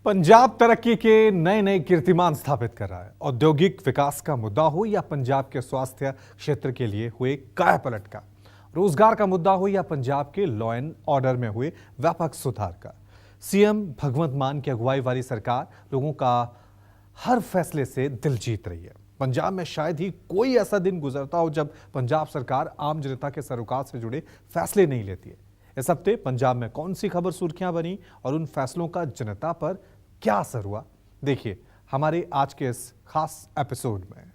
पंजाब तरक्की के नए नए कीर्तिमान स्थापित कर रहा है। औद्योगिक विकास का मुद्दा हो या पंजाब के स्वास्थ्य क्षेत्र के लिए हुए कायापलट का, रोजगार का मुद्दा हो या पंजाब के लॉ एंड ऑर्डर में हुए व्यापक सुधार का, सीएम भगवंत मान की अगुवाई वाली सरकार लोगों का हर फैसले से दिल जीत रही है। पंजाब में शायद ही कोई ऐसा दिन गुजरता हो जब पंजाब सरकार आम जनता के सरोकार से जुड़े फैसले नहीं लेती है। इस हफ्ते पंजाब में कौन सी खबर सुर्खियां बनी और उन फैसलों का जनता पर क्या असर हुआ, देखिए हमारे आज के इस खास एपिसोड में।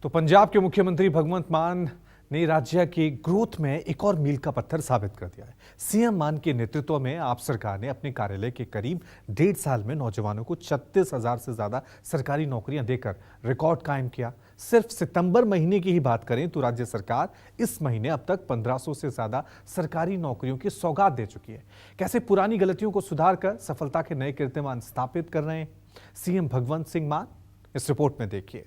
तो पंजाब के मुख्यमंत्री भगवंत मान ने राज्य की ग्रोथ में एक और मील का पत्थर साबित कर दिया है। सीएम मान के नेतृत्व में आप सरकार ने अपने कार्यालय के करीब 1.5 साल में नौजवानों को 36,000 से ज्यादा सरकारी नौकरियां देकर रिकॉर्ड कायम किया। सिर्फ सितंबर महीने की ही बात करें तो राज्य सरकार इस महीने अब तक 1500 से ज्यादा सरकारी नौकरियों की सौगात दे चुकी है। कैसे पुरानी गलतियों को सुधार कर सफलता के नए कीर्तिमान स्थापित कर रहे हैं सीएम भगवंत सिंह मान, इस रिपोर्ट में देखिए।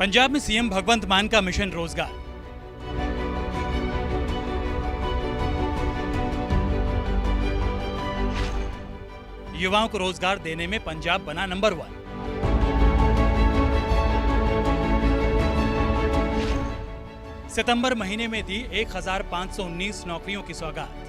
पंजाब में सीएम भगवंत मान का मिशन रोजगार। युवाओं को रोजगार देने में पंजाब बना नंबर 1। सितंबर महीने में दी 1519 नौकरियों की सौगात।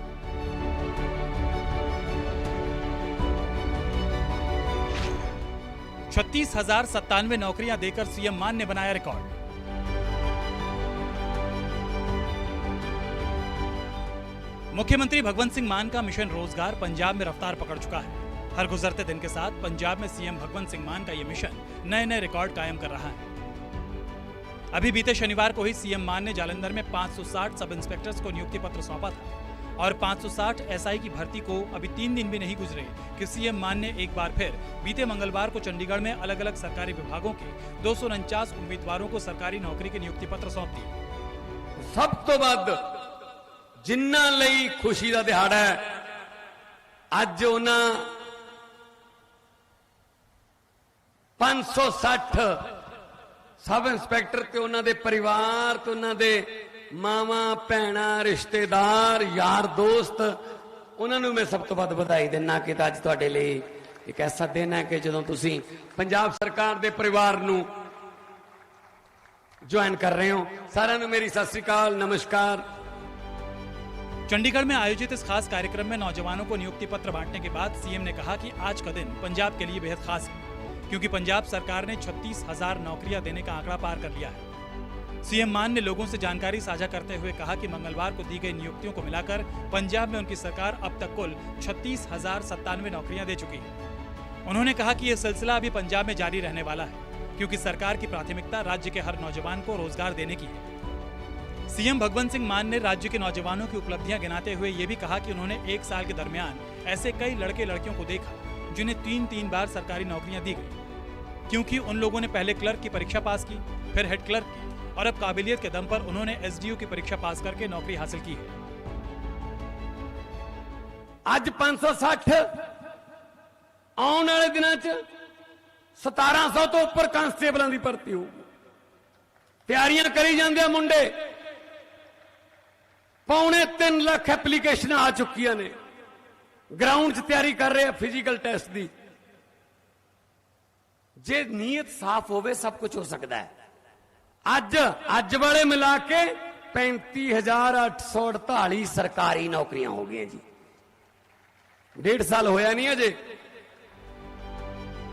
छत्तीस 36,097 नौकरियां देकर सीएम मान ने बनाया रिकॉर्ड। मुख्यमंत्री भगवंत सिंह मान का मिशन रोजगार पंजाब में रफ्तार पकड़ चुका है। हर गुजरते दिन के साथ पंजाब में सीएम भगवंत सिंह मान का यह मिशन नए नए रिकॉर्ड कायम कर रहा है। अभी बीते शनिवार को ही सीएम मान ने जालंधर में 560 सब इंस्पेक्टर्स को नियुक्ति पत्र सौंपा था और 560 एसआई की भर्ती को अभी 3 दिन भी नहीं गुजरे कि सीएम मान ने एक बार फिर बीते मंगलवार को चंडीगढ़ में अलग अलग सरकारी विभागों के 249 उम्मीदवारों को सरकारी नौकरी के नियुक्ति पत्र सौंप दिए। सब तो बाद जिन्ना लई खुशी का दिहाड़ा है, अज उन्हां 560 सब इंस्पेक्टर ते उन्हां दे परिवार ते उन्हां दे मावा भैणा रिश्तेदार यार दोस्त उन्होंने मैं सब तो वध बधाई देना कि अज तुहाडे लई एक ऐसा दिन है कि जदों तुसीं पंजाब सरकार दे परिवार नूं ज्वाइन कर रहे हो। सारिआं नूं मेरी सत श्री अकाल, नमस्कार। चंडीगढ़ में आयोजित इस खास कार्यक्रम में नौजवानों को नियुक्ति पत्र बांटने के बाद सीएम ने कहा कि आज का दिन पंजाब के लिए बेहद खास है क्योंकि पंजाब सरकार ने 36,000 नौकरियां देने का आंकड़ा पार कर लिया है। सीएम मान ने लोगों से जानकारी साझा करते हुए कहा कि मंगलवार को दी गई नियुक्तियों को मिलाकर पंजाब में उनकी सरकार अब तक कुल 36,097 नौकरियां दे चुकी है। उन्होंने कहा कि यह सिलसिला अभी पंजाब में जारी रहने वाला है क्योंकि सरकार की प्राथमिकता राज्य के हर नौजवान को रोजगार देने की है। सीएम भगवंत सिंह मान ने राज्य के नौजवानों की उपलब्धियां गिनाते हुए यह भी कहा कि उन्होंने 1 साल के दरमियान ऐसे कई लड़के लड़कियों को देखा जिन्हें 3-3 बार सरकारी नौकरियां दी गई क्योंकि उन लोगों ने पहले क्लर्क की परीक्षा पास की, फिर हेड क्लर्क की और अब काबिलियत के दम पर उन्होंने एसडीओ की परीक्षा पास करके नौकरी हासिल की है। आज 560 आने वाले दिनों च 1700 तो ऊपर कांस्टेबलों की भर्ती होगी। तैयारियां करी जाते मुंडे, 3.25 लाख एप्लीकेशन आ चुकी ने, ग्राउंड च तैयारी कर रहे हैं फिजिकल टेस्ट की। जे नीयत साफ होवे सब कुछ हो सकता है। अज वाले मिला के 35,848 सरकारी नौकरियां हो गई जी। 1.5 साल होया नहीं अजे।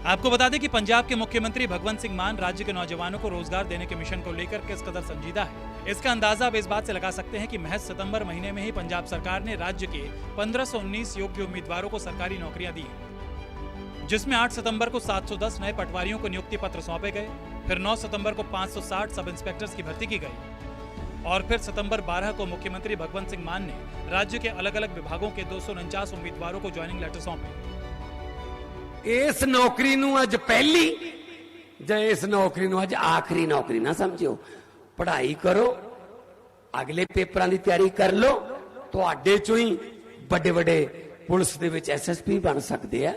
आपको बता दें कि पंजाब के मुख्यमंत्री भगवंत सिंह मान राज्य के नौजवानों को रोजगार देने के मिशन को लेकर किस कदर संजीदा है, इसका अंदाजा आप इस बात से लगा सकते हैं कि महज सितंबर महीने में ही पंजाब सरकार ने राज्य के 1519 योग्य उम्मीदवारों को सरकारी नौकरियां दी हैं, जिसमें 8 सितंबर को 710 नए पटवारियों को नियुक्ति पत्र सौंपे गए, फिर 9 सितंबर को 560 सब इंस्पेक्टर्स की भर्ती की गई और फिर सितंबर 12 को मुख्यमंत्री भगवंत सिंह मान ने राज्य के अलग अलग विभागों के 249 उम्मीदवारों को ज्वाइनिंग लेटर सौंपे। इस नौकरी नूं अज पहली जां इस नौकरी नूं अज आखिरी नौकरी ना समझियो। पढ़ाई करो, अगले पेपरां दी तैयारी कर लो, तुहाडे चों ही ਵੱਡੇ ਵੱਡੇ ਪੁਲਿਸ ਦੇ ਵਿੱਚ ਐਸਐਸਪੀ ਬਣ ਸਕਦੇ ਆ,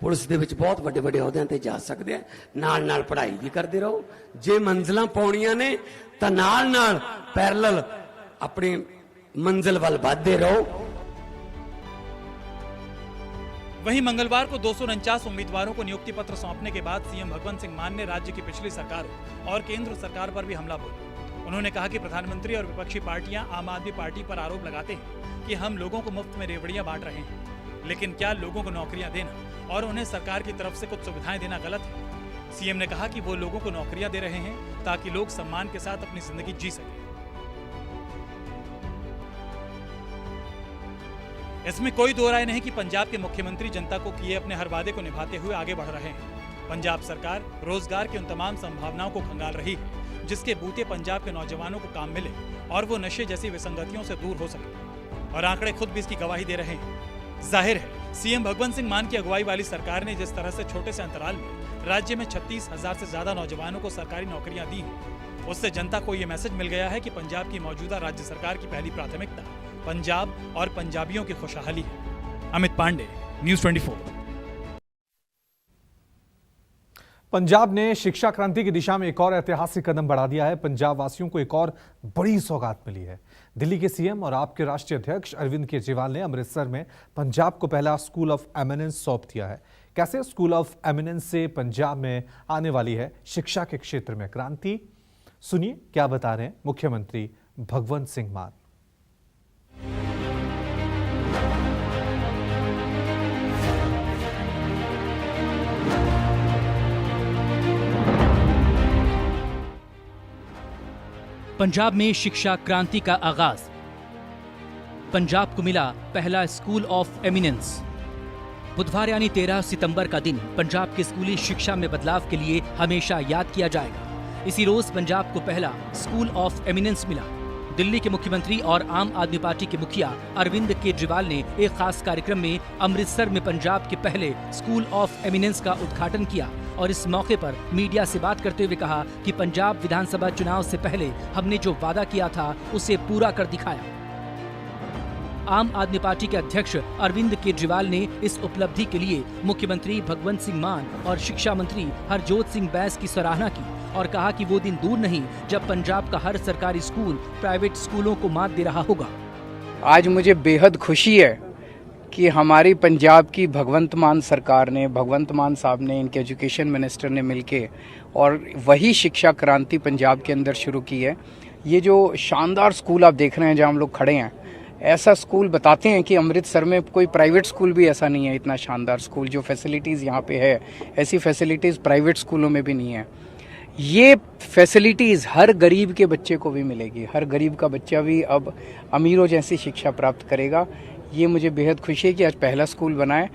ਪੁਲਿਸ ਦੇ ਵਿੱਚ ਬਹੁਤ ਵੱਡੇ ਵੱਡੇ ਅਹੁਦਿਆਂ ਤੇ ਜਾ ਸਕਦੇ ਆ। ਨਾਲ ਨਾਲ ਪੜ੍ਹਾਈ ਵੀ ਕਰਦੇ ਰਹੋ। ਜੇ ਮੰਜ਼ਲਾਂ ਪਾਉਣੀਆਂ ਨੇ ਤਾਂ ਨਾਲ ਨਾਲ ਪੈਰਲਲ ਆਪਣੀ मंजिल वाल बढ़ते रहो। वहीं मंगलवार को 249 उम्मीदवारों को नियुक्ति पत्र सौंपने के बाद सीएम भगवंत सिंह मान ने राज्य की पिछली सरकारों और केंद्र सरकार पर भी हमला बोला। उन्होंने कहा कि प्रधानमंत्री और विपक्षी पार्टियां आम आदमी पार्टी पर आरोप लगाते हैं कि हम लोगों को मुफ्त में रेवड़ियां बांट रहे हैं, लेकिन क्या लोगों को नौकरियां देना और उन्हें सरकार की तरफ से कुछ सुविधाएं देना गलत है? सीएम ने कहा कि वो लोगों को नौकरियां दे रहे हैं ताकि लोग सम्मान के साथ अपनी जिंदगी जी सकें। इसमें कोई दो राय नहीं कि पंजाब के मुख्यमंत्री जनता को किए अपने हर वादे को निभाते हुए आगे बढ़ रहे हैं। पंजाब सरकार रोजगार की उन तमाम संभावनाओं को खंगाल रही है जिसके बूते पंजाब के नौजवानों को काम मिले और वो नशे जैसी विसंगतियों से दूर हो सके, और आंकड़े खुद भी इसकी गवाही दे रहे हैं। जाहिर है सीएम भगवंत सिंह मान की अगुवाई वाली सरकार ने जिस तरह से छोटे से अंतराल में राज्य में 36,000 से ज्यादा नौजवानों को सरकारी नौकरियां दी हैं, उससे जनता को ये मैसेज मिल गया है कि पंजाब की मौजूदा राज्य सरकार की पहली प्राथमिकता पंजाब और पंजाबियों की खुशहाली है। अमित पांडे, न्यूज़ 24। पंजाब ने शिक्षा क्रांति की दिशा में एक और ऐतिहासिक कदम बढ़ा दिया है। पंजाब वासियों को एक और बड़ी सौगात मिली है। दिल्ली के सीएम और आपके राष्ट्रीय अध्यक्ष अरविंद केजरीवाल ने अमृतसर में पंजाब को पहला स्कूल ऑफ एमिनेंस सौंप दिया है। कैसे स्कूल ऑफ एमिनेंस से पंजाब में आने वाली है शिक्षा के क्षेत्र में क्रांति, सुनिए क्या बता रहे हैं मुख्यमंत्री भगवंत सिंह मान। पंजाब में शिक्षा क्रांति का आगाज। पंजाब को मिला पहला स्कूल ऑफ एमिनेंस। बुधवार यानी 13 सितंबर का दिन पंजाब की स्कूली शिक्षा में बदलाव के लिए हमेशा याद किया जाएगा। इसी रोज पंजाब को पहला स्कूल ऑफ एमिनेंस मिला। दिल्ली के मुख्यमंत्री और आम आदमी पार्टी के मुखिया अरविंद केजरीवाल ने एक खास कार्यक्रम में अमृतसर में पंजाब के पहले स्कूल ऑफ एमिनेंस का उद्घाटन किया और इस मौके पर मीडिया से बात करते हुए कहा कि पंजाब विधानसभा चुनाव से पहले हमने जो वादा किया था उसे पूरा कर दिखाया। आम आदमी पार्टी के अध्यक्ष अरविंद केजरीवाल ने इस उपलब्धि के लिए मुख्यमंत्री भगवंत सिंह मान और शिक्षा मंत्री हरजोत सिंह बैस की सराहना की और कहा कि वो दिन दूर नहीं जब पंजाब का हर सरकारी स्कूल प्राइवेट स्कूलों को मात दे रहा होगा। आज मुझे बेहद खुशी है कि हमारी पंजाब की भगवंत मान सरकार ने, भगवंत मान साहब ने, इनके एजुकेशन मिनिस्टर ने मिलके और वही शिक्षा क्रांति पंजाब के अंदर शुरू की है। ये जो शानदार स्कूल आप देख रहे हैं जहाँ हम लोग खड़े हैं, ऐसा स्कूल बताते हैं कि अमृतसर में कोई प्राइवेट स्कूल भी ऐसा नहीं है। इतना शानदार स्कूल, जो फैसिलिटीज़ यहाँ पे है, ऐसी फैसिलिटीज़ प्राइवेट स्कूलों में भी नहीं है। ये फैसिलिटीज़ हर गरीब के बच्चे को भी मिलेगी। हर गरीब का बच्चा भी अब अमीरों जैसी शिक्षा प्राप्त करेगा। ये मुझे बेहद खुशी है कि आज पहला स्कूल बना है।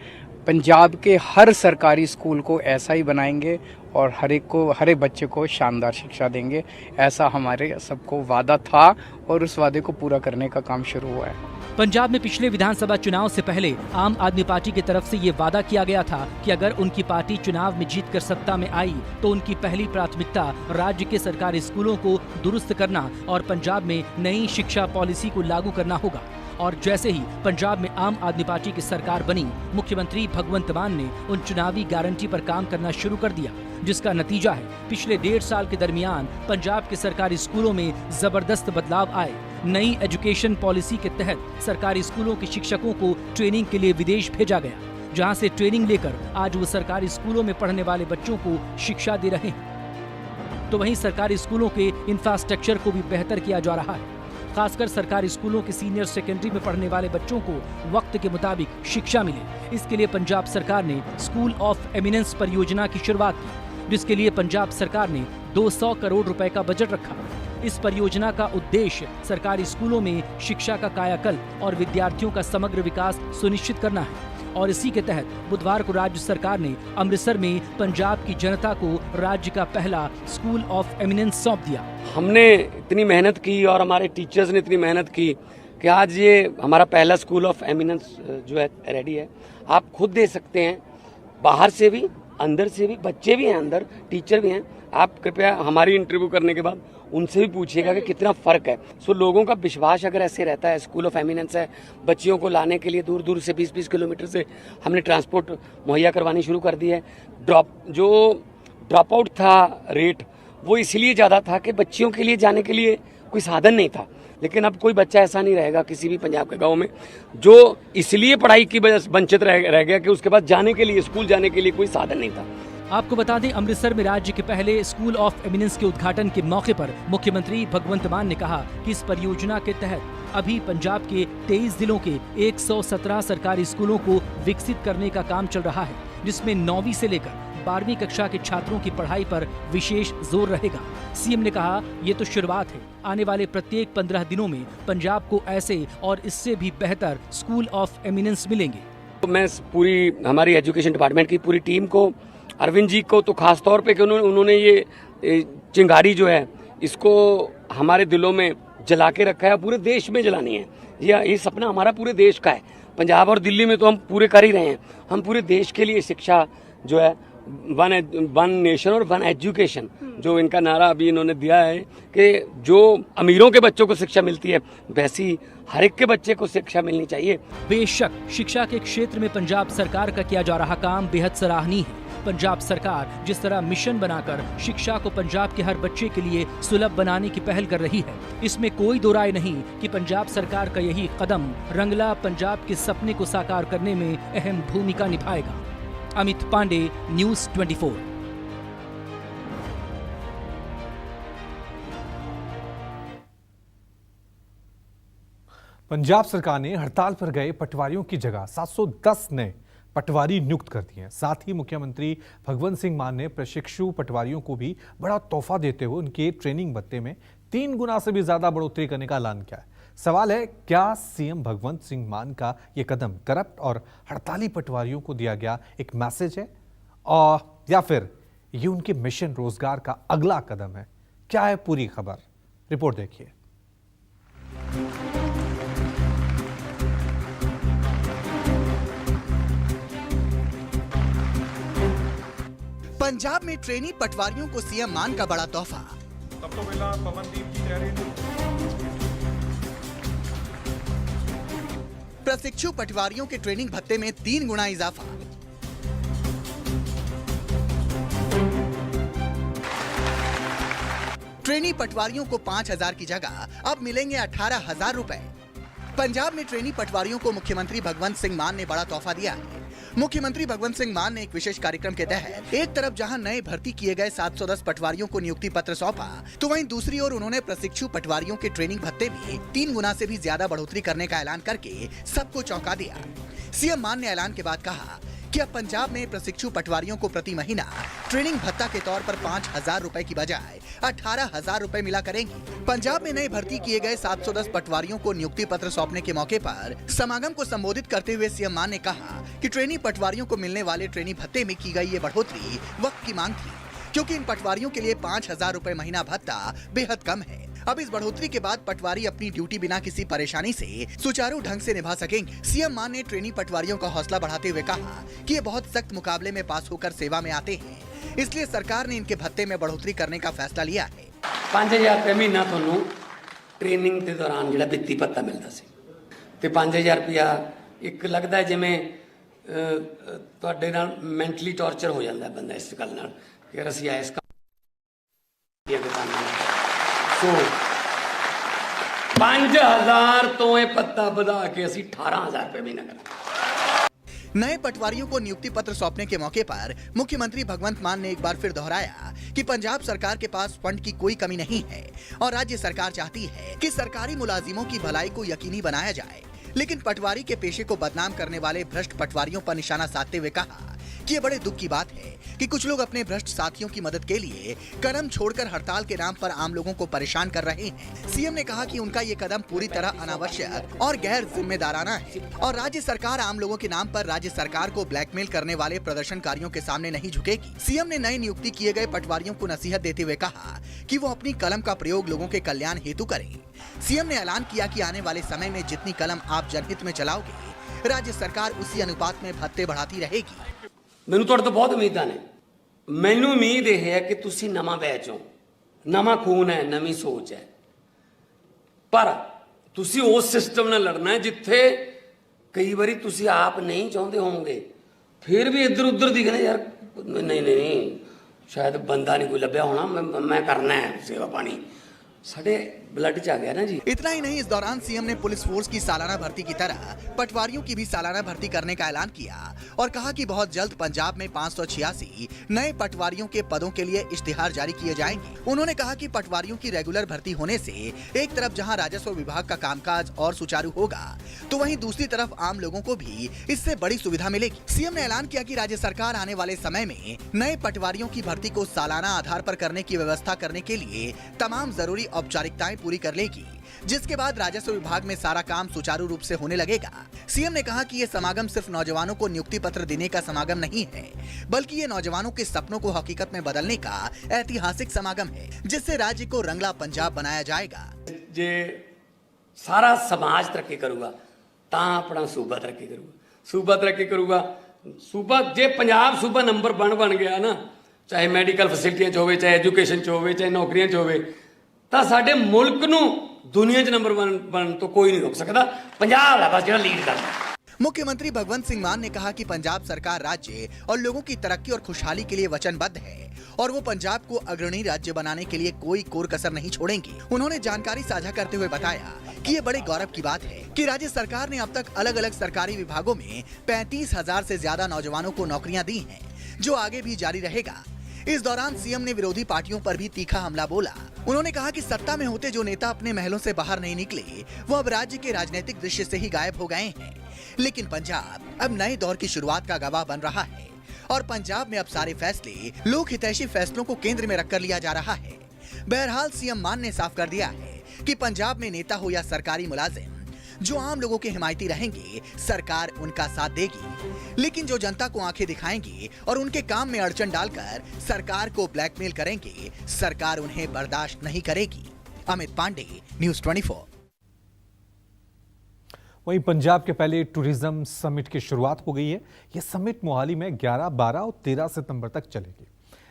पंजाब के हर सरकारी स्कूल को ऐसा ही बनाएंगे और हर एक बच्चे को शानदार शिक्षा देंगे। ऐसा हमारे सबको वादा था और उस वादे को पूरा करने का काम शुरू हुआ है। पंजाब में पिछले विधानसभा चुनाव से पहले आम आदमी पार्टी की तरफ से ये वादा किया गया था कि अगर उनकी पार्टी चुनाव में जीतकर सत्ता में आई तो उनकी पहली प्राथमिकता राज्य के सरकारी स्कूलों को दुरुस्त करना और पंजाब में नई शिक्षा पॉलिसी को लागू करना होगा। और जैसे ही पंजाब में आम आदमी पार्टी की सरकार बनी, मुख्यमंत्री भगवंत मान ने उन चुनावी गारंटी पर काम करना शुरू कर दिया, जिसका नतीजा है पिछले 1.5 साल के दरमियान पंजाब के सरकारी स्कूलों में जबरदस्त बदलाव आए। नई एजुकेशन पॉलिसी के तहत सरकारी स्कूलों के शिक्षकों को ट्रेनिंग के लिए विदेश भेजा गया, जहां से ट्रेनिंग लेकर आज वो सरकारी स्कूलों में पढ़ने वाले बच्चों को शिक्षा दे रहे हैं। तो वहीं सरकारी स्कूलों के इंफ्रास्ट्रक्चर को भी बेहतर किया जा रहा है। खासकर सरकारी स्कूलों के सीनियर सेकेंडरी में पढ़ने वाले बच्चों को वक्त के मुताबिक शिक्षा मिले, इसके लिए पंजाब सरकार ने स्कूल ऑफ एमिनेंस परियोजना की शुरुआत की, जिसके लिए पंजाब सरकार ने 200 करोड़ रुपए का बजट रखा। इस परियोजना का उद्देश्य सरकारी स्कूलों में शिक्षा का कायाकल्प और विद्यार्थियों का समग्र विकास सुनिश्चित करना है। और इसी के तहत बुधवार को राज्य सरकार ने अमृतसर में पंजाब की जनता को राज्य का पहला स्कूल ऑफ एमिनेंस सौंप दिया। हमने इतनी मेहनत की और हमारे टीचर्स ने इतनी मेहनत की कि आज ये हमारा पहला स्कूल ऑफ एमिनेंस जो है रेडी है। आप खुद दे सकते हैं, बाहर से भी अंदर से भी, बच्चे भी हैं अंदर, टीचर भी हैं। आप कृपया हमारी इंटरव्यू करने के बाद उनसे भी पूछिएगा कि कितना फ़र्क है। सो लोगों का विश्वास अगर ऐसे रहता है, स्कूल ऑफ एमिनेंस है, बच्चियों को लाने के लिए दूर दूर से 20-20 किलोमीटर से हमने ट्रांसपोर्ट मुहैया करवानी शुरू कर दी है। ड्रॉप आउट था रेट, वो इसलिए ज़्यादा था कि बच्चियों के लिए जाने के लिए कोई साधन नहीं था। लेकिन अब कोई बच्चा ऐसा नहीं रहेगा किसी भी पंजाब के गांव में जो इसलिए पढ़ाई की वजह से वंचित रह गया कि उसके बाद जाने के लिए, स्कूल जाने के लिए कोई साधन नहीं था। आपको बता दें, अमृतसर में राज्य के पहले स्कूल ऑफ एमिनेंस के उद्घाटन के मौके पर मुख्यमंत्री भगवंत मान ने कहा कि इस परियोजना के तहत अभी पंजाब के 23 जिलों के 117 सरकारी स्कूलों को विकसित करने का काम चल रहा है, जिसमें 9वीं से लेकर 12वीं कक्षा के छात्रों की पढ़ाई पर विशेष जोर रहेगा। सीएम ने कहा, ये तो शुरुआत है, आने वाले प्रत्येक 15 दिनों में पंजाब को ऐसे और इससे भी बेहतर स्कूल ऑफ एमिनेंस मिलेंगे। तो मैं पूरी हमारी एजुकेशन डिपार्टमेंट की पूरी टीम को, अरविंद जी को तो खास तौर पे कि उन्होंने ये चिंगारी जो है इसको हमारे दिलों में जला के रखा है, पूरे देश में जलानी है। ये सपना हमारा पूरे देश का है। पंजाब और दिल्ली में तो हम पूरे कर ही रहे हैं। हम पूरे देश के लिए शिक्षा जो है वन नेशन और वन एजुकेशन, जो इनका नारा अभी इन्होंने दिया है कि जो अमीरों के बच्चों को शिक्षा मिलती है वैसी हर एक के बच्चे को शिक्षा मिलनी चाहिए। बेशक शिक्षा के क्षेत्र में पंजाब सरकार का किया जा रहा काम बेहद सराहनीय है। पंजाब सरकार जिस तरह मिशन बनाकर शिक्षा को पंजाब के हर बच्चे के लिए सुलभ बनाने की पहल कर रही है, इसमें कोई दो राय नहीं कि पंजाब सरकार का यही कदम रंगला पंजाब के सपने को साकार करने में अहम भूमिका निभाएगा। अमित पांडे, न्यूज़ 24। पंजाब सरकार ने हड़ताल पर गए पटवारियों की जगह 710 नए पटवारी नियुक्त कर दिए हैं। साथ ही मुख्यमंत्री भगवंत सिंह मान ने प्रशिक्षु पटवारियों को भी बड़ा तोहफा देते हुए उनके ट्रेनिंग भत्ते में 3 गुना से भी ज्यादा बढ़ोतरी करने का ऐलान किया है। सवाल है, क्या सीएम भगवंत सिंह मान का यह कदम करप्ट और हड़ताली पटवारियों को दिया गया एक मैसेज है, और या फिर ये उनके मिशन रोजगार का अगला कदम है? क्या है पूरी खबर, रिपोर्ट देखिए। पंजाब में ट्रेनी पटवारियों को सीएम मान का बड़ा तोहफा। प्रशिक्षु पटवारियों के ट्रेनिंग भत्ते में 3 गुना इजाफा। ट्रेनी पटवारियों को 5,000 की जगह अब मिलेंगे 18,000 रुपए। पंजाब में ट्रेनी पटवारियों को मुख्यमंत्री भगवंत सिंह मान ने बड़ा तोहफा दिया है। मुख्यमंत्री भगवंत सिंह मान ने एक विशेष कार्यक्रम के तहत एक तरफ जहां नए भर्ती किए गए 710 पटवारियों को नियुक्ति पत्र सौंपा, तो वहीं दूसरी ओर उन्होंने प्रशिक्षु पटवारियों के ट्रेनिंग भत्ते में 3 गुना से भी ज्यादा बढ़ोतरी करने का ऐलान करके सबको चौंका दिया। सीएम मान ने ऐलान के बाद कहा कि अब पंजाब में प्रशिक्षु पटवारियों को प्रति महीना ट्रेनिंग भत्ता के तौर पर 5,000 रुपए की बजाय 18,000 रुपए मिला करेंगे। पंजाब में नए भर्ती किए गए 710 पटवारियों को नियुक्ति पत्र सौंपने के मौके पर समागम को संबोधित करते हुए सीएम मान ने कहा कि ट्रेनी पटवारियों को मिलने वाले ट्रेनी भत्ते में की गई ये बढ़ोतरी वक्त की मांग थी, क्योंकि इन पटवारियों के लिए 5,000 रुपए महीना भत्ता बेहद कम है। अब इस बढ़ोतरी के बाद पटवारी अपनी ड्यूटी बिना किसी परेशानी से सुचारू ढंग से निभा सकेंगे। सीएम मान ने ट्रेनी पटवारियों का हौसला बढ़ाते हुए कहा कि ये बहुत सख्त मुकाबले में पास होकर सेवा में आते हैं, इसलिए सरकार ने इनके भत्ते में बढ़ोतरी करने का फैसला लिया है। 5,000 रुपये महीना ਤੁਹਾਨੂੰ ट्रेनिंग के दौरान ਜਿਹੜਾ ਵਿੱਤੀ ਭੱਤਾ ਮਿਲਦਾ ਸੀ, ਤੇ 5,000 ਰੁਪਇਆ ਇੱਕ ਲੱਗਦਾ ਹੈ ਜਿਵੇਂ ਤੁਹਾਡੇ ਨਾਲ ਮੈਂਟਲੀ ਟੌਰਚਰ ਹੋ ਜਾਂਦਾ ਹੈ ਬੰਦਾ ਇਸ ਗੱਲ ਨਾਲ ਕਿ ਯਾਰ ਅਸੀਂ ਆਏ ਇਸ ਸੋ 5,000 ਤੋਂ ਇਹ ਭੱਤਾ ਵਧਾ ਕੇ ਅਸੀਂ 18,000 रुपये महीना करेंगे। नए पटवारियों को नियुक्ति पत्र सौंपने के मौके पर मुख्यमंत्री भगवंत मान ने एक बार फिर दोहराया कि पंजाब सरकार के पास फंड की कोई कमी नहीं है और राज्य सरकार चाहती है कि सरकारी मुलाजिमों की भलाई को यकीनी बनाया जाए। लेकिन पटवारी के पेशे को बदनाम करने वाले भ्रष्ट पटवारियों पर निशाना साधते हुए कहा कि ये बड़े दुख की बात है कि कुछ लोग अपने भ्रष्ट साथियों की मदद के लिए कदम छोड़कर हड़ताल के नाम पर आम लोगों को परेशान कर रहे हैं। सीएम ने कहा कि उनका ये कदम पूरी तरह अनावश्यक और गैर जिम्मेदाराना है और राज्य सरकार आम लोगों के नाम पर राज्य सरकार को ब्लैकमेल करने वाले प्रदर्शनकारियों के सामने नहीं झुकेगी। सीएम ने नए नियुक्ति किए गए पटवारियों को नसीहत देते हुए कहा कि वो अपनी कलम का प्रयोग लोगों के कल्याण हेतु करें। सीएम ने ऐलान किया कि आने वाले समय में जितनी कलम आप जनहित में चलाओगे, राज्य सरकार उसी अनुपात में भत्ते बढ़ाती रहेगी। ਮੈਨੂੰ ਤੁਹਾਡੇ ਤੋਂ ਬਹੁਤ ਉਮੀਦਾਂ ਨੇ। ਮੈਨੂੰ ਉਮੀਦ ਇਹ ਹੈ ਕਿ ਤੁਸੀਂ ਨਵਾਂ ਬੈਚ ਹੋ, ਨਵਾਂ ਖੂਨ ਹੈ, ਨਵੀਂ ਸੋਚ ਹੈ। ਪਰ ਤੁਸੀਂ ਉਸ ਸਿਸਟਮ ਨਾਲ ਲੜਨਾ ਹੈ ਜਿੱਥੇ ਕਈ ਵਾਰੀ ਤੁਸੀਂ ਆਪ ਨਹੀਂ ਚਾਹੁੰਦੇ ਹੋਵੋਗੇ, ਫਿਰ ਵੀ ਇੱਧਰ ਉੱਧਰ ਦਿਖਣੇ ਯਾਰ ਨਹੀਂ ਸ਼ਾਇਦ ਬੰਦਾ नहीं कोई ਲੱਭਿਆ ਹੋਣਾ, मैं करना है सेवा पानी, साढ़े ब्लड च आ गया ना जी। इतना ही नहीं, इस दौरान सीएम ने पुलिस फोर्स की सालाना भर्ती की तरह पटवारियों की भी सालाना भर्ती करने का ऐलान किया और कहा कि बहुत जल्द पंजाब में 586 नए पटवारियों के पदों के लिए इश्तिहार जारी किए जाएंगे। उन्होंने कहा कि पटवारियों की रेगुलर भर्ती होने से एक तरफ जहां राजस्व विभाग का कामकाज और सुचारू होगा, तो वहीं दूसरी तरफ आम लोगों को भी इससे बड़ी सुविधा मिलेगी। सीएम ने ऐलान किया कि राज्य सरकार आने वाले समय में नए पटवारियों की भर्ती को सालाना आधार पर करने की व्यवस्था करने के लिए तमाम जरूरी औपचारिकताएं पूरी कर लेगी, जिसके बाद राजस्व विभाग में सारा काम सुचारू रूप से होने लगेगा। सीएम ने कहा कि ये समागम सिर्फ नौजवानों को नियुक्ति पत्र देने का समागम नहीं है, बल्कि ये नौजवानों के सपनों को हकीकत में बदलने का ऐतिहासिक समागम है, जिससे राज्य को रंगला पंजाब बनाया जाएगा। जे सारा समाज तरक्की करूगा ਤਾਂ ਆਪਣਾ ਸੂਬਾ ਤਰੱਕੀ ਕਰੂਗਾ, ਸੂਬਾ ਤਰੱਕੀ ਕਰੂਗਾ। ਸੂਬਾ ਜੇ ਪੰਜਾਬ ਸੂਬਾ ਨੰਬਰ 1 ਬਣ ਗਿਆ ਨਾ, ਚਾਹੇ ਮੈਡੀਕਲ ਫੈਸਿਲਿਟੀਆਂ 'ਚ ਹੋਵੇ, ਚਾਹੇ ਐਜੂਕੇਸ਼ਨ 'ਚ ਹੋਵੇ, ਚਾਹੇ ਨੌਕਰੀਆਂ 'ਚ ਹੋਵੇ, ਤਾਂ ਸਾਡੇ ਮੁਲਕ ਨੂੰ ਦੁਨੀਆ 'ਚ ਨੰਬਰ 1 ਬਣਨ ਤੋਂ ਕੋਈ ਨਹੀਂ ਰੋਕ ਸਕਦਾ। ਪੰਜਾਬ ਹੈ ਬਸ ਜਿਹੜਾ ਲੀਡ ਕਰਦਾ। मुख्यमंत्री भगवंत सिंह मान ने कहा कि पंजाब सरकार राज्य और लोगों की तरक्की और खुशहाली के लिए वचनबद्ध है और वो पंजाब को अग्रणी राज्य बनाने के लिए कोई कोर कसर नहीं छोड़ेंगे। उन्होंने जानकारी साझा करते हुए बताया कि ये बड़े गौरव की बात है कि राज्य सरकार ने अब तक अलग अलग सरकारी विभागों में 35,000 से ज्यादा नौजवानों को नौकरियां दी हैं, जो आगे भी जारी रहेगा। इस दौरान सीएम ने विरोधी पार्टियों पर भी तीखा हमला बोला। उन्होंने कहा कि सत्ता में होते जो नेता अपने महलों से बाहर नहीं निकले, वो अब राज्य के राजनीतिक दृश्य से ही गायब हो गए हैं, लेकिन पंजाब अब नए दौर की शुरुआत का गवाह बन रहा है और पंजाब में अब सारे फैसले लोक हितैषी फैसलों को केंद्र में रखकर लिया जा रहा है। बहरहाल सीएम मान ने साफ कर दिया है कि पंजाब में नेता हो या सरकारी मुलाजिम, जो आम लोगों के हिमायती रहेंगे, सरकार उनका साथ देगी, लेकिन जो जनता को आंखें दिखाएंगे और उनके काम में अड़चन डालकर सरकार को ब्लैकमेल करेंगे, सरकार उन्हें बर्दाश्त नहीं करेगी। अमित पांडे, न्यूज़ 24। वहीं पंजाब के पहले टूरिज्म समिट की शुरुआत हो गई है। यह समिट मोहाली में 11, 12 और 13 सितंबर तक चलेगी।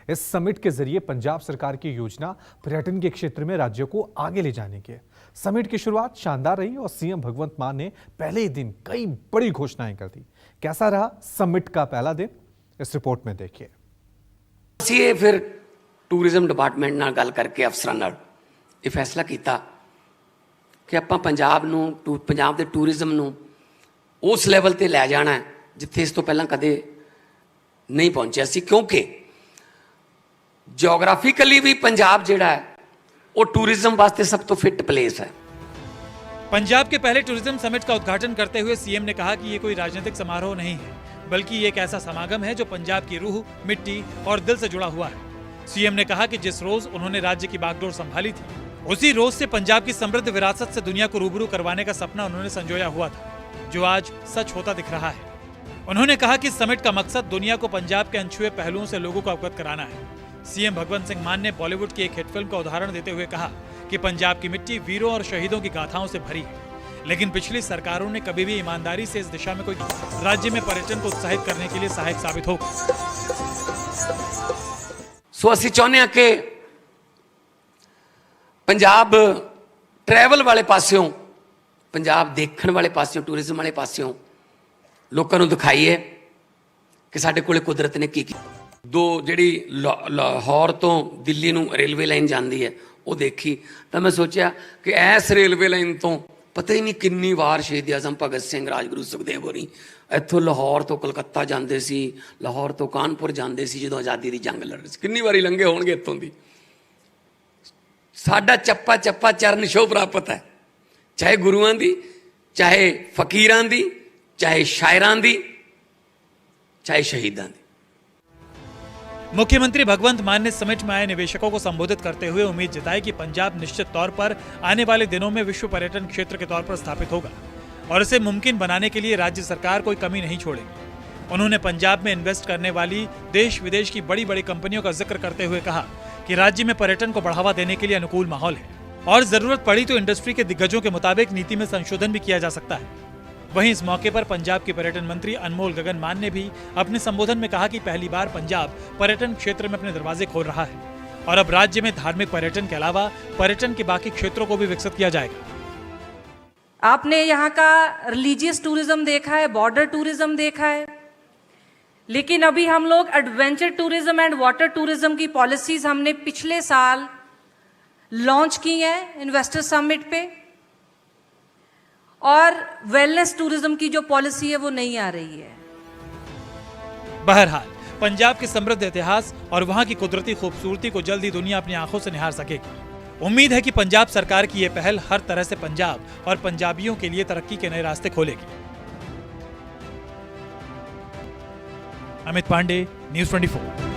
इस समिट के जरिए पंजाब सरकार की योजना पर्यटन के क्षेत्र में राज्य को आगे ले जाने की है। समिट की शुरुआत शानदार रही और सीएम भगवंत मान ने पहले ही दिन कई बड़ी घोषणाएं कर दी। कैसा रहा समिट का पहला दिन, इस रिपोर्ट में देखिए। ਅਸੀਂ ਫਿਰ ਟੂਰਿਜ਼ਮ ਡਿਪਾਰਟਮੈਂਟ ਨਾਲ ਗੱਲ ਕਰਕੇ ਅਫਸਰਾਂ ਨਾਲ ਇਹ ਫੈਸਲਾ ਕੀਤਾ ਕਿ ਆਪਾਂ ਪੰਜਾਬ ਦੇ ਟੂਰਿਜ਼ਮ ਨੂੰ ਉਸ ਲੈਵਲ ਤੇ ਲੈ ਜਾਣਾ ਹੈ ਜਿੱਥੇ ਇਸ ਤੋਂ ਪਹਿਲਾਂ ਕਦੇ ਨਹੀਂ ਪਹੁੰਚਿਆ ਸੀ, ਕਿਉਂਕਿ ਜਿਓਗ੍ਰਾਫਿਕਲੀ ਵੀ ਪੰਜਾਬ ਜਿਹੜਾ ਹੈ ਉਹ ਟੂਰਿਜ਼ਮ ਵਾਸਤੇ ਸਭ ਤੋਂ ਫਿੱਟ प्लेस है। पंजाब के पहले टूरिज्म समिट का उद्घाटन करते हुए सीएम ने कहा कि ये कोई राजनीतिक समारोह नहीं है, बल्कि ये एक ऐसा समागम है जो पंजाब की रूह, मिट्टी और दिल से जुड़ा हुआ है। सीएम ने कहा कि जिस रोज उन्होंने राज्य की बागडोर संभाली थी, उसी रोज से पंजाब की समृद्ध विरासत से दुनिया को रूबरू करवाने का सपना उन्होंने संजोया हुआ था, जो आज सच होता दिख रहा है। उन्होंने कहा कि समिट का मकसद दुनिया को पंजाब के अनछुए पहलुओं से लोगों को अवगत कराना है। सीएम भगवंत सिंह मान ने बॉलीवुड की एक हिट फिल्म का उदाहरण देते हुए कहा कि पंजाब की मिट्टी वीरों और शहीदों की गाथाओं से भरी है, लेकिन पिछली सरकारों ने कभी भी ईमानदारी से इस दिशा में कोई राज्य में पर्यटन को उत्साहित करने के लिए सहायक साबित होगा। सो ਅਸੀਂ ਚਾਹੁੰਦੇ ਹਾਂ ਕਿ ਪੰਜਾਬ ਟਰੈਵਲ ਵਾਲੇ ਪਾਸਿਓਂ, ਪੰਜਾਬ ਦੇਖਣ ਵਾਲੇ ਪਾਸਿਓਂ, ਟੂਰਿਜ਼ਮ ਵਾਲੇ ਪਾਸਿਓਂ ਲੋਕਾਂ ਨੂੰ ਦਿਖਾਈਏ ਕਿ ਸਾਡੇ ਕੋਲੇ ਕੁਦਰਤ ਨੇ ਕੀ ਕੀਤਾ। ਦੋ ਜਿਹੜੀ ਲਾਹੌਰ ਤੋਂ ਦਿੱਲੀ ਨੂੰ ਰੇਲਵੇ ਲਾਈਨ ਜਾਂਦੀ ਹੈ ਉਹ ਦੇਖੀ ਤਾਂ ਮੈਂ ਸੋਚਿਆ ਕਿ ਇਸ ਰੇਲਵੇ ਲਾਈਨ ਤੋਂ ਪਤਾ ਹੀ ਨਹੀਂ ਕਿੰਨੀ ਵਾਰ ਸ਼ਹੀਦ ਆਜ਼ਮ ਭਗਤ ਸਿੰਘ, ਰਾਜਗੁਰੂ ਸੁਖਦੇਵ ਹੋਰੀ ਇੱਥੋਂ ਲਾਹੌਰ ਤੋਂ ਕਲਕੱਤਾ ਜਾਂਦੇ ਸੀ, ਲਾਹੌਰ ਤੋਂ ਕਾਨਪੁਰ ਜਾਂਦੇ ਸੀ ਜਦੋਂ ਆਜ਼ਾਦੀ ਦੀ ਜੰਗ ਲੜ ਰਹੀ ਸੀ। ਕਿੰਨੀ ਵਾਰੀ ਲੰਘੇ ਹੋਣਗੇ ਇੱਥੋਂ ਦੀ। ਸਾਡਾ ਚੱਪਾ ਚੱਪਾ ਚਰਨ ਛੋਹ ਪ੍ਰਾਪਤ ਹੈ, ਚਾਹੇ ਗੁਰੂਆਂ ਦੀ, ਚਾਹੇ ਫਕੀਰਾਂ ਦੀ, ਚਾਹੇ ਸ਼ਾਇਰਾਂ ਦੀ, ਚਾਹੇ ਸ਼ਹੀਦਾਂ ਦੀ। मुख्यमंत्री भगवंत मान ने समिट में आए निवेशकों को संबोधित करते हुए उम्मीद जताई कि पंजाब निश्चित तौर पर आने वाले दिनों में विश्व पर्यटन क्षेत्र के तौर पर स्थापित होगा और इसे मुमकिन बनाने के लिए राज्य सरकार कोई कमी नहीं छोड़ेगी। उन्होंने पंजाब में इन्वेस्ट करने वाली देश विदेश की बड़ी बड़ी कंपनियों का जिक्र करते हुए कहा कि राज्य में पर्यटन को बढ़ावा देने के लिए अनुकूल माहौल है और जरूरत पड़ी तो इंडस्ट्री के दिग्गजों के मुताबिक नीति में संशोधन भी किया जा सकता है। वहीं इस मौके पर पंजाब के पर्यटन मंत्री अनमोल गगन मान ने भी अपने संबोधन में कहा कि पहली बार पंजाब पर्यटन क्षेत्र में अपने दरवाजे खोल रहा है और अब राज्य में धार्मिक पर्यटन के अलावा पर्यटन के बाकी क्षेत्रों को भी विकसित किया जाएगा। आपने यहाँ का रिलीजियस टूरिज्म देखा है, बॉर्डर टूरिज्म देखा है, लेकिन अभी हम लोग adventure tourism and water tourism की पॉलिसीज हमने पिछले साल लॉन्च की है इन्वेस्टर समिट पे, और वेलनेस टूरिज्म की जो पॉलिसी है वो नहीं आ रही है। बहरहाल पंजाब के समृद्ध इतिहास और वहां की कुदरती खूबसूरती को जल्द ही दुनिया अपनी आंखों से निहार सकेगी। उम्मीद है कि पंजाब सरकार की यह पहल हर तरह से पंजाब और पंजाबियों के लिए तरक्की के नए रास्ते खोलेगी। अमित पांडे, न्यूज़ 24।